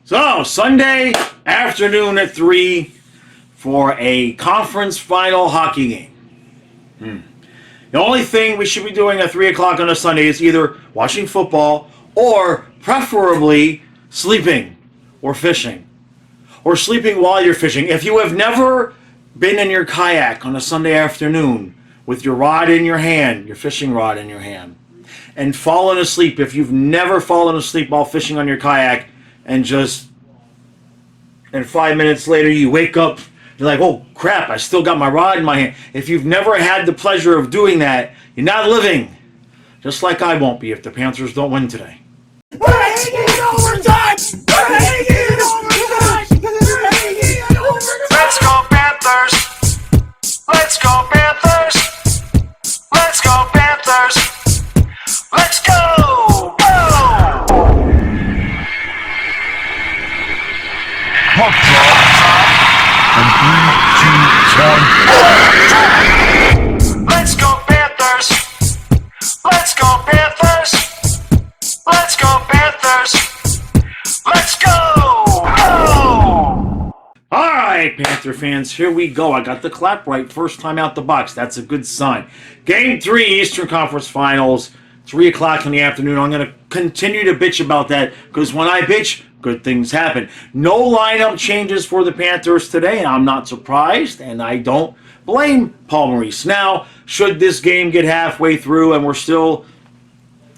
So, Sunday afternoon at 3 for a conference final hockey game. The only thing we should be doing at 3 o'clock on a Sunday is either watching football or preferably sleeping or fishing. Or sleeping while you're fishing. If you have never been in your kayak on a Sunday afternoon with your rod in your hand, your fishing rod in your hand, and fallen asleep, if you've never fallen asleep while fishing on your kayak, and 5 minutes later you wake up, you're like, oh crap, I still got my rod in my hand. If you've never had the pleasure of doing that, you're not living. Just like I won't be if the Panthers don't win today. We're hanging overtime! We're hanging overtime! We're hanging overtime! Let's go Panthers! Let's go Panthers! Let's go Panthers! Let's go! Go! Puck drop. And 3, 2, 1. Let's go Panthers! Let's go Panthers! Let's go Panthers! Let's go! Go! All right, Panther fans, here we go. I got the clap right first time out the box. That's a good sign. Game 3, Eastern Conference Finals, 3 o'clock in the afternoon. I'm going to continue to bitch about that because when I bitch, good things happen. No lineup changes for the Panthers today, and I'm not surprised, and I don't blame Paul Maurice. Now, should this game get halfway through and we're still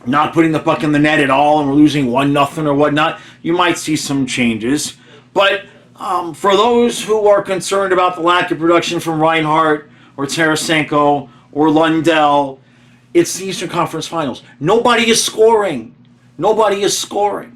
not putting the puck in the net at all and we're losing 1-0 or whatnot, you might see some changes. But for those who are concerned about the lack of production from Reinhart or Tarasenko or Lundell, it's the Eastern Conference Finals. Nobody is scoring. Nobody is scoring.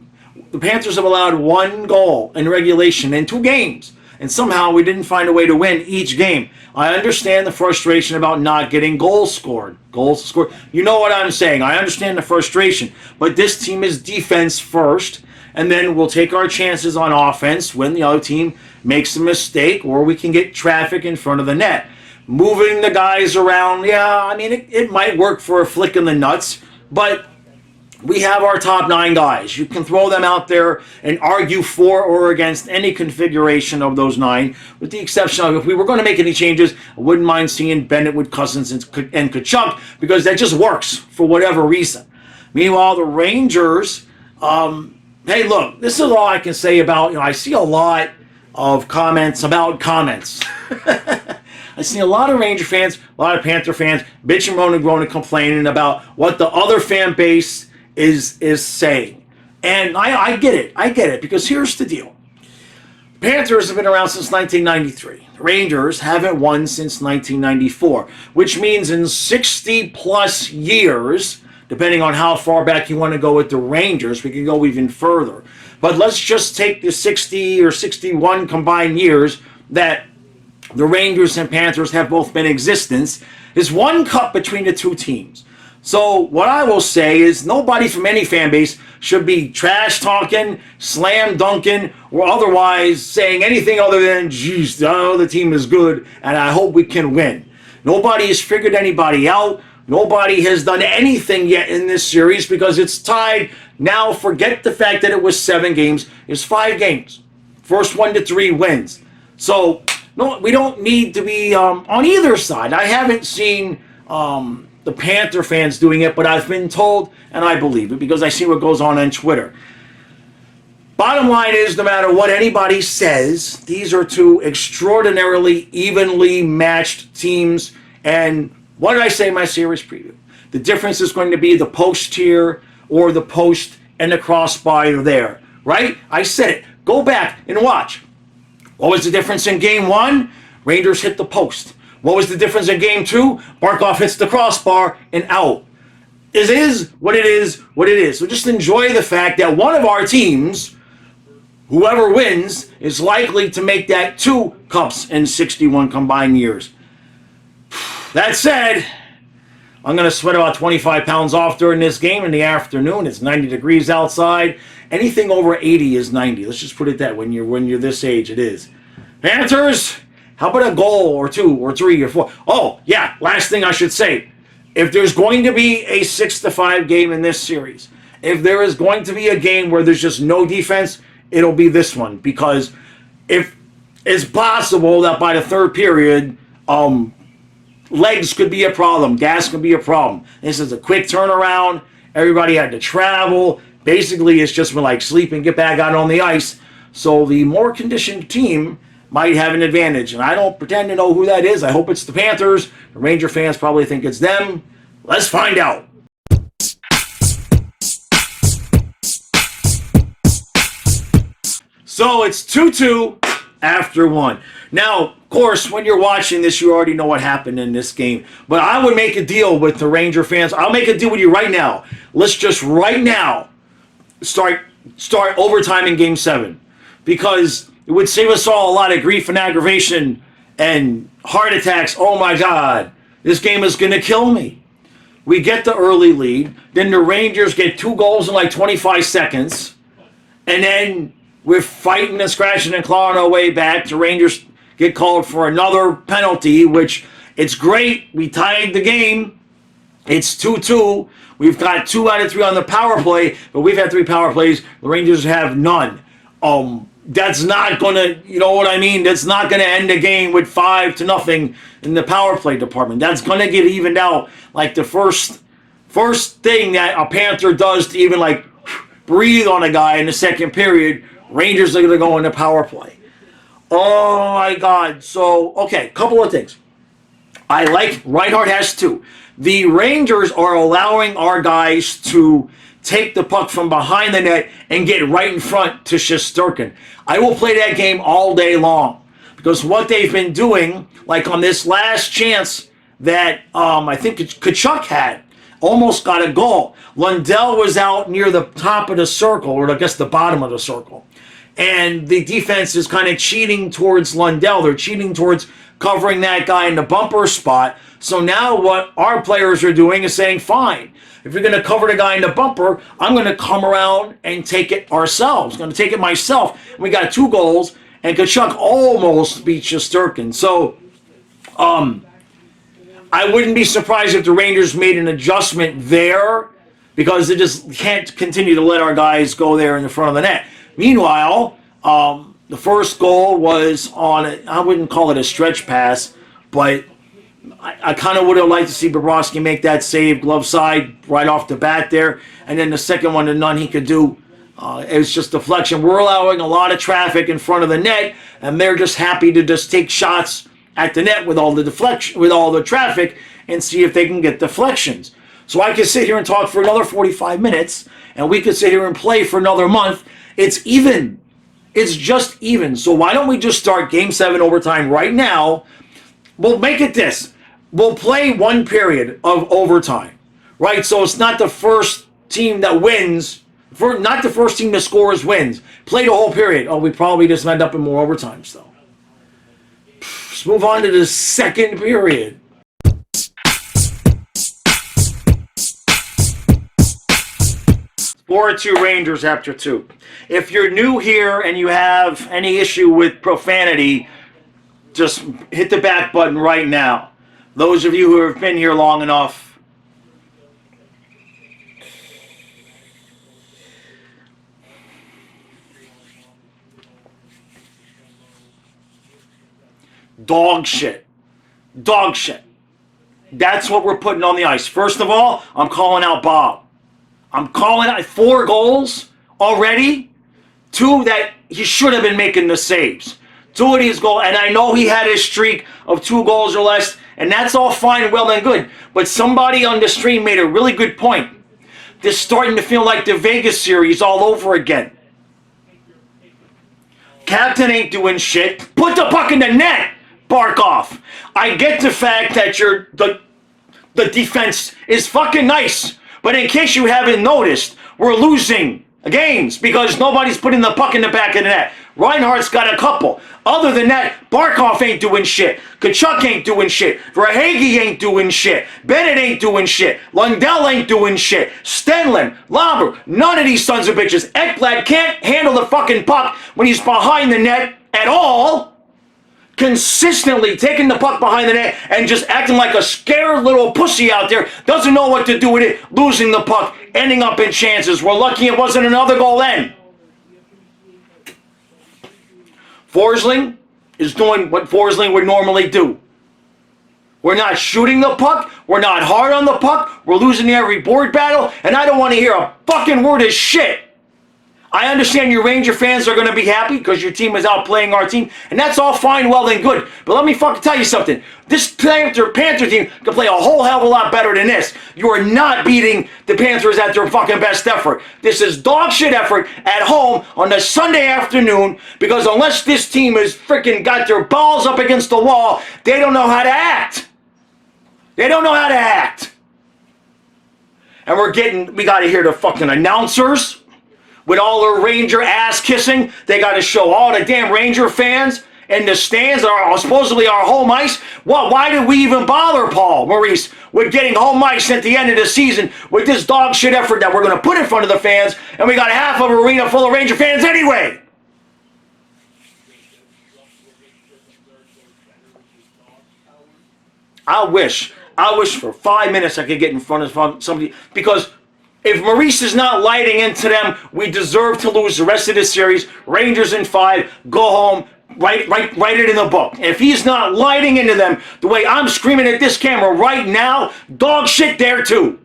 The Panthers have allowed 1 goal in regulation in 2 games, and somehow we didn't find a way to win each game. I understand the frustration about not getting goals scored. You know what I'm saying. I understand the frustration, but this team is defense first, and then we'll take our chances on offense when the other team makes a mistake or we can get traffic in front of the net. Moving the guys around, yeah, I mean, it might work for a flick in the nuts, but we have our top 9 guys. You can throw them out there and argue for or against any configuration of those 9, with the exception of if we were going to make any changes, I wouldn't mind seeing Bennett with Cousins and Kachuk, because that just works for whatever reason. Meanwhile, the Rangers, hey, look, this is all I can say about, I see a lot of comments about comments. I see a lot of Ranger fans, a lot of Panther fans, bitching, moaning, groaning, complaining about what the other fan base is saying. And I get it, because here's the deal. Panthers have been around since 1993. The Rangers haven't won since 1994, which means in 60 plus years, depending on how far back you want to go with the Rangers, we can go even further. But let's just take the 60 or 61 combined years that the Rangers and Panthers have both been in existence. There's 1 cup between the 2 teams. So what I will say is nobody from any fan base should be trash talking, slam dunking, or otherwise saying anything other than, geez, the other team is good and I hope we can win. Nobody has figured anybody out. Nobody has done anything yet in this series because it's tied. Now forget the fact that it was 7 games. It's 5 games. First 1 to 3 wins. So no, we don't need to be on either side. I haven't seen the Panther fans doing it, but I've been told, and I believe it because I see what goes on Twitter. Bottom line is, no matter what anybody says, these are 2 extraordinarily evenly matched teams. And what did I say in my series preview? The difference is going to be the post here or the post and the crossbar there, right? I said it. Go back and watch. What was the difference in game 1? Rangers hit the post. What was the difference in game 2? Barkov hits the crossbar and out. It is what it is, what it is. So just enjoy the fact that one of our teams, whoever wins, is likely to make that 2 cups in 61 combined years. That said, I'm going to sweat about 25 pounds off during this game in the afternoon. It's 90 degrees outside. Anything over 80 is 90. Let's just put it that when you're this age, it is. Panthers, how about a goal or 2 or 3 or 4? Oh, yeah, last thing I should say. If there's going to be a 6-5 game in this series, if there is going to be a game where there's just no defense, it'll be this one, because if it's possible that by the third period, legs could be a problem, gas could be a problem. This is a quick turnaround. Everybody had to travel. Basically, it's just been like sleep and get back out on the ice. So the more conditioned team might have an advantage. And I don't pretend to know who that is. I hope it's the Panthers. The Ranger fans probably think it's them. Let's find out. So it's 2-2 after 1. Now, of course, when you're watching this, you already know what happened in this game. But I would make a deal with the Ranger fans. I'll make a deal with you right now. Let's just right now start overtime in Game 7. Because it would save us all a lot of grief and aggravation and heart attacks. Oh my God, this game is going to kill me. We get the early lead. Then the Rangers get 2 goals in like 25 seconds. And then we're fighting and scratching and clawing our way back. The Rangers get called for another penalty, which it's great. We tied the game. It's 2-2. We've got 2 out of 3 on the power play, but we've had 3 power plays. The Rangers have none. That's not going to, you know what I mean? That's not going to end the game with 5-0 in the power play department. That's going to get evened out. Like the first thing that a Panther does to even like breathe on a guy in the second period, Rangers are going to go into power play. Oh my God. So, okay, couple of things. I like, Reinhardt has 2. The Rangers are allowing our guys to take the puck from behind the net and get right in front to Shesterkin. I will play that game all day long, because what they've been doing, like on this last chance that I think Tkachuk had, almost got a goal. Lundell was out near the top of the circle, or I guess the bottom of the circle. And the defense is kind of cheating towards Lundell. They're cheating towards covering that guy in the bumper spot. So now what our players are doing is saying, fine, if you're going to cover the guy in the bumper, I'm going to come around and take it ourselves. I'm going to take it myself. And we got 2 goals, and Tkachuk almost beat Shesterkin. So I wouldn't be surprised if the Rangers made an adjustment there, because they just can't continue to let our guys go there in the front of the net. Meanwhile, the first goal was on, I wouldn't call it a stretch pass, but I kind of would have liked to see Bobrovsky make that save, glove side, right off the bat there. And then the second one, none he could do. It was just deflection. We're allowing a lot of traffic in front of the net, and they're just happy to just take shots at the net with all the deflection, with all the traffic, and see if they can get deflections. So I could sit here and talk for another 45 minutes, and we could sit here and play for another month. It's even. It's just even. So why don't we just start Game 7 overtime right now? We'll make it this. We'll play 1 period of overtime, right? So it's not the first team that wins, not the first team that scores wins. Play the whole period. Oh, we probably just end up in more overtimes, though. Let's move on to the second period. Four 2 Rangers after 2. If you're new here and you have any issue with profanity, just hit the back button right now. Those of you who have been here long enough, dog shit. Dog shit. That's what we're putting on the ice. First of all, I'm calling out Bob. I'm calling out 4 goals already. 2 that he should have been making the saves. 2 of these goals, and I know he had his streak of 2 goals or less, and that's all fine, well and good. But somebody on the stream made a really good point. This is starting to feel like the Vegas series all over again. Captain ain't doing shit. Put the puck in the net. Bark off. I get the fact that the defense is fucking nice. But in case you haven't noticed, we're losing games because nobody's putting the puck in the back of the net. Reinhardt's got a couple. Other than that, Barkov ain't doing shit. Tkachuk ain't doing shit. Verhaeghe ain't doing shit. Bennett ain't doing shit. Lundell ain't doing shit. Stenlund, Lomber, none of these sons of bitches. Ekblad can't handle the fucking puck when he's behind the net at all. Consistently taking the puck behind the net and just acting like a scared little pussy out there. Doesn't know what to do with it. Losing the puck. Ending up in chances. We're lucky it wasn't another goal then. Forsling is doing what Forsling would normally do. We're not shooting the puck. We're not hard on the puck. We're losing every board battle, and I don't want to hear a fucking word of shit. I understand your Ranger fans are going to be happy because your team is outplaying our team, and that's all fine, well, and good. But let me fucking tell you something. This Panther team can play a whole hell of a lot better than this. You are not beating the Panthers at their fucking best effort. This is dog shit effort at home on a Sunday afternoon because unless this team has freaking got their balls up against the wall, they don't know how to act. They don't know how to act. And we got to hear the fucking announcers with all their Ranger ass kissing. They got to show all the damn Ranger fans in the stands that are supposedly our home ice. Well, why did we even bother, Paul Maurice, with getting home ice at the end of the season with this dog shit effort that we're going to put in front of the fans, and we got half of an arena full of Ranger fans anyway? I wish for 5 minutes I could get in front of somebody, because if Maurice is not lighting into them, we deserve to lose the rest of this series. Rangers in 5, go home, write it in the book. If he's not lighting into them the way I'm screaming at this camera right now, dog shit there too.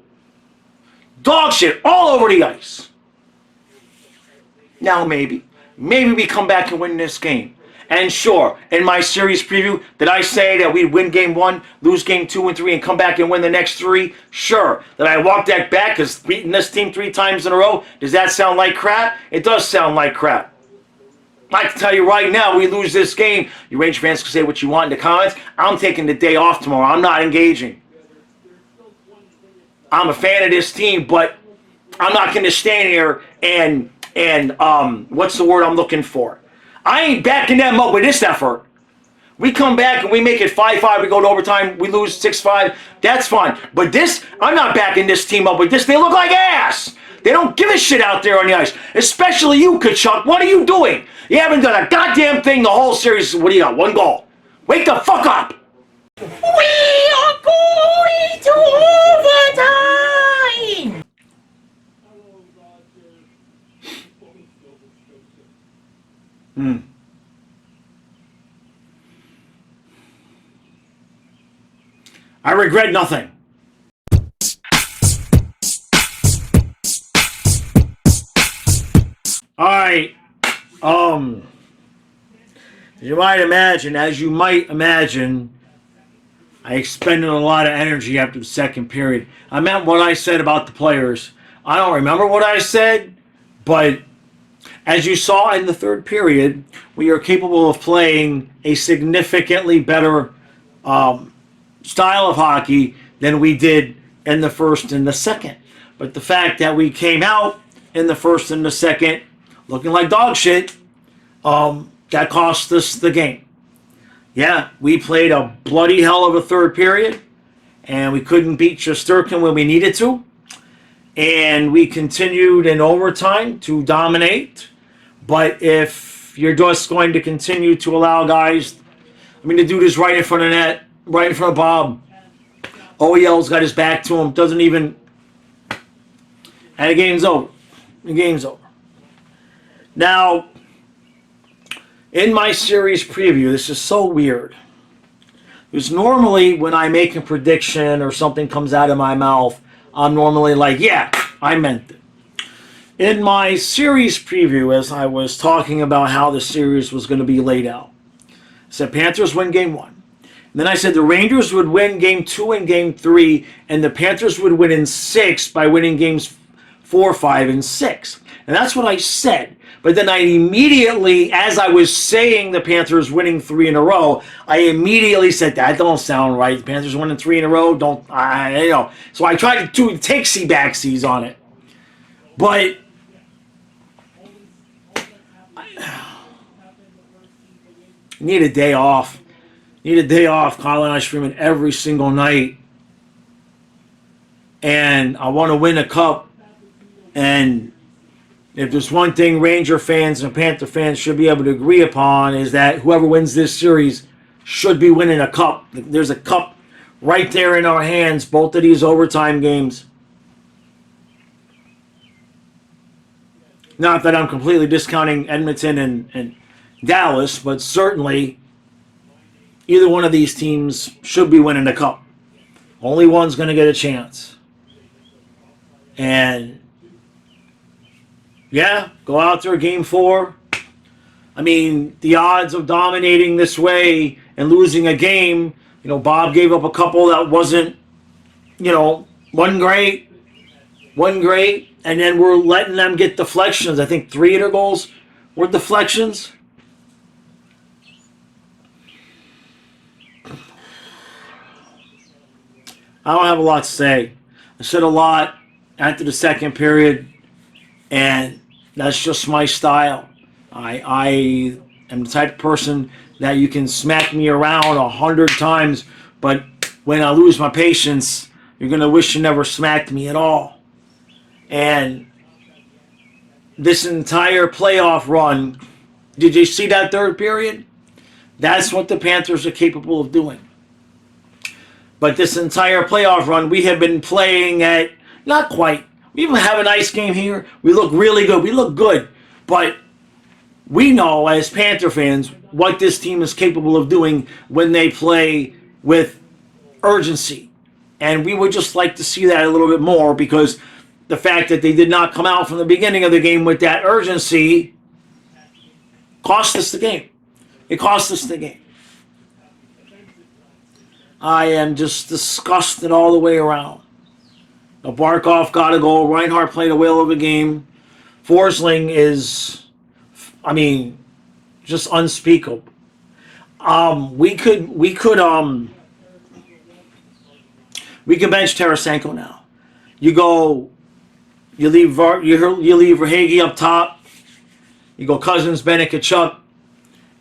Dog shit all over the ice. Now maybe we come back and win this game. And sure, in my series preview, did I say that we'd win game 1, lose game 2 and 3, and come back and win the next 3? Sure. Did I walk that back because beating this team 3 times in a row? Does that sound like crap? It does sound like crap. I can tell you right now, we lose this game. You Ranger fans can say what you want in the comments. I'm taking the day off tomorrow. I'm not engaging. I'm a fan of this team, but I'm not going to stand here and what's the word I'm looking for? I ain't backing them up with this effort. We come back and we make it 5-5. We go to overtime. We lose 6-5. That's fine. But this, I'm not backing this team up with this. They look like ass. They don't give a shit out there on the ice. Especially you, Kachuk. What are you doing? You haven't done a goddamn thing the whole series. What do you got? 1 goal. Wake the fuck up. We are going to overtime! I regret nothing. Alright. As you might imagine, I expended a lot of energy after the second period. I meant what I said about the players. I don't remember what I said, but as you saw in the third period, we are capable of playing a significantly better style of hockey than we did in the first and the second. But the fact that we came out in the first and the second looking like dog shit, that cost us the game. Yeah, we played a bloody hell of a third period, and we couldn't beat Shesterkin when we needed to. And we continued in overtime to dominate. But if you're just going to continue to allow guys, the dude is right in front of net, right in front of Bob. OEL's got his back to him, doesn't even, and the game's over. The game's over. Now, in my series preview, this is so weird. Because normally when I make a prediction or something comes out of my mouth, I'm normally like, yeah, I meant it. In my series preview, as I was talking about how the series was going to be laid out, I said Panthers win game 1. And then I said the Rangers would win game 2 and game 3, and the Panthers would win in 6 by winning games 4, 5, and 6. And that's what I said. But then I immediately, as I was saying the Panthers winning 3 in a row, I immediately said, that don't sound right. The Panthers winning 3 in a row, So I tried to take backsies on it. But I need a day off. Kyle and I streaming every single night. And I want to win a cup. And if there's one thing Ranger fans and Panther fans should be able to agree upon, is that whoever wins this series should be winning a cup. There's a cup right there in our hands, both of these overtime games. Not that I'm completely discounting Edmonton and Dallas, but certainly either one of these teams should be winning the cup. Only one's going to get a chance. And yeah, go out there, game 4. I mean, the odds of dominating this way and losing a game, Bob gave up a couple that wasn't, wasn't great, and then we're letting them get deflections. I think 3 of their goals were deflections. I don't have a lot to say. I said a lot after the second period, and that's just my style. I am the type of person that you can smack me around 100 times, but when I lose my patience, you're going to wish you never smacked me at all. And this entire playoff run, did you see that third period? That's what the Panthers are capable of doing. But this entire playoff run, we have been playing at, not quite, we even have a nice game here. We look really good. We look good. But we know as Panther fans what this team is capable of doing when they play with urgency. And we would just like to see that a little bit more, because the fact that they did not come out from the beginning of the game with that urgency cost us the game. It cost us the game. I am just disgusted all the way around. Now, Barkov got a goal. Reinhart played a whale of a game. Forsling is, just unspeakable. We could bench Tarasenko now. You leave Verhaeghe up top. You go Cousins, Bennett, Kachuk,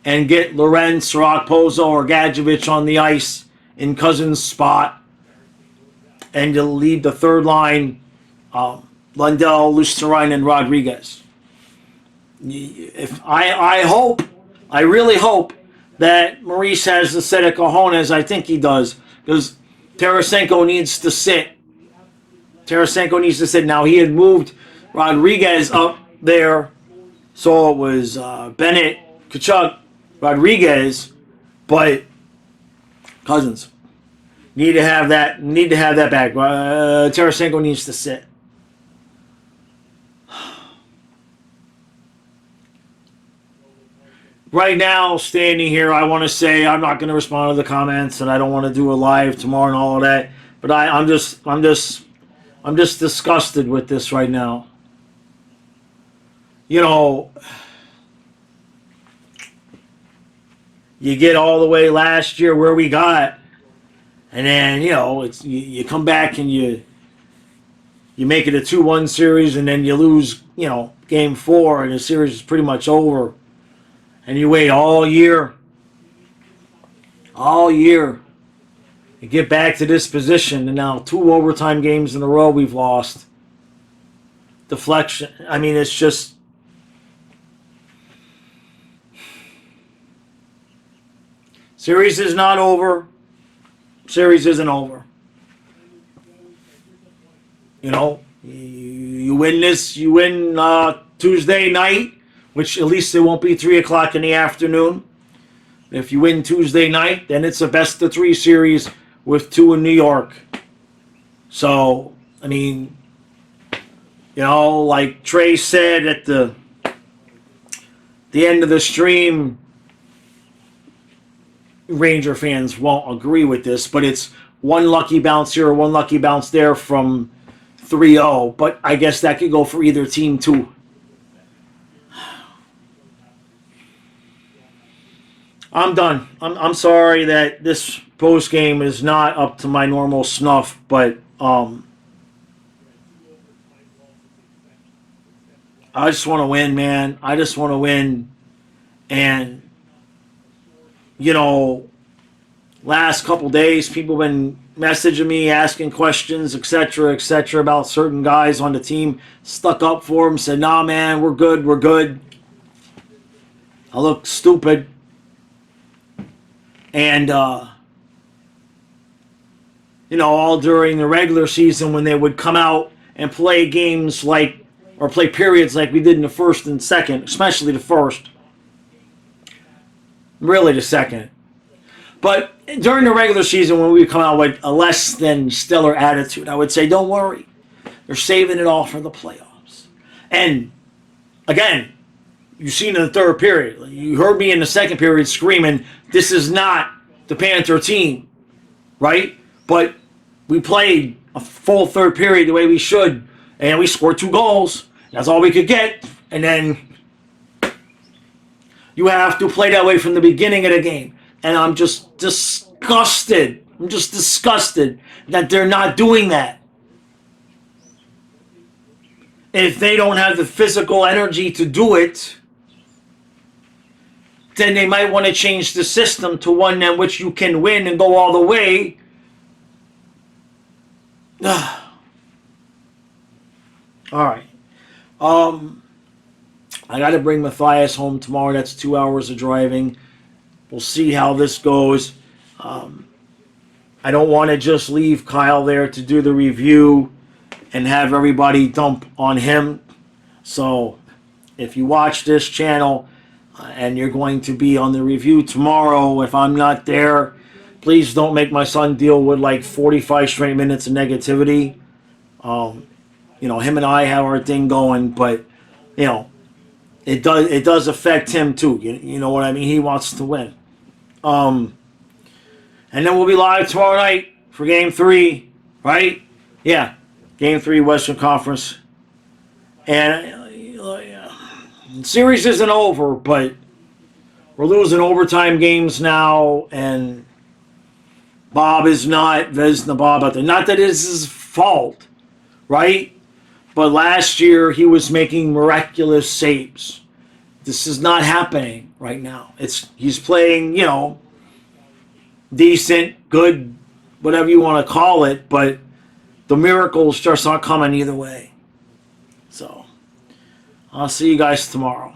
and get Lorenz, Pozo, or Gadjevich on the ice in Cousins' spot, and you'll leave the third line, Lundell, Lustarin, and Rodriguez. I really hope that Maurice has the set of cojones. I think he does, because Tarasenko needs to sit. Now, he had moved Rodriguez up there, so it was Bennett, Kachuk, Rodriguez, but Cousins need to have that back. Tarasenko needs to sit. Right now, standing here, I want to say I'm not going to respond to the comments, and I don't want to do a live tomorrow and all of that. But I'm just disgusted with this right now. You get all the way last year where we got, and then you come back and you make it a 2-1 series, and then you lose game 4, and the series is pretty much over, and you wait all year to get back to this position, and now 2 overtime games in a row we've lost. Deflection. It's just. Series is not over. Series isn't over. You win this. You win Tuesday night, which at least it won't be 3 o'clock in the afternoon. If you win Tuesday night, then it's a best of 3 series with 2 in New York. So, like Trey said at the end of the stream, Ranger fans won't agree with this, but it's 1 lucky bounce here or 1 lucky bounce there from 3-0. But I guess that could go for either team too. I'm done. I'm sorry that this post game is not up to my normal snuff, but I just want to win, man. I just want to win. And last couple days, people have been messaging me, asking questions, etc., about certain guys on the team. Stuck up for them, said, nah, man, we're good. I look stupid. And, all during the regular season when they would come out and play games play periods like we did in the first and second, especially the first, Really the second. But during the regular season, when we come out with a less than stellar attitude, I would say, don't worry. They're saving it all for the playoffs. And again, you've seen in the third period. You heard me in the second period screaming, this is not the Panther team, right? But we played a full third period the way we should, and we scored 2 goals. That's all we could get. And then you have to play that way from the beginning of the game. And I'm just disgusted. I'm just disgusted that they're not doing that. If they don't have the physical energy to do it, then they might want to change the system to one in which you can win and go all the way. All right. I got to bring Matthias home tomorrow. That's 2 hours of driving. We'll see how this goes. I don't want to just leave Kyle there to do the review and have everybody dump on him. So if you watch this channel and you're going to be on the review tomorrow, if I'm not there, please don't make my son deal with like 45 straight minutes of negativity. You know, him and I have our thing going, but you know, it does affect him too. You know what I mean? He wants to win. And then we'll be live tomorrow night for Game 3, right? Yeah, Game 3 Western Conference. And the series isn't over, but we're losing overtime games now, and Bob is not Vesna Bob out there. Not that it's his fault, right? But last year he was making miraculous saves. This is not happening right now. He's playing, you know, decent, good, whatever you want to call it, but the miracles just aren't coming either way. So I'll see you guys tomorrow.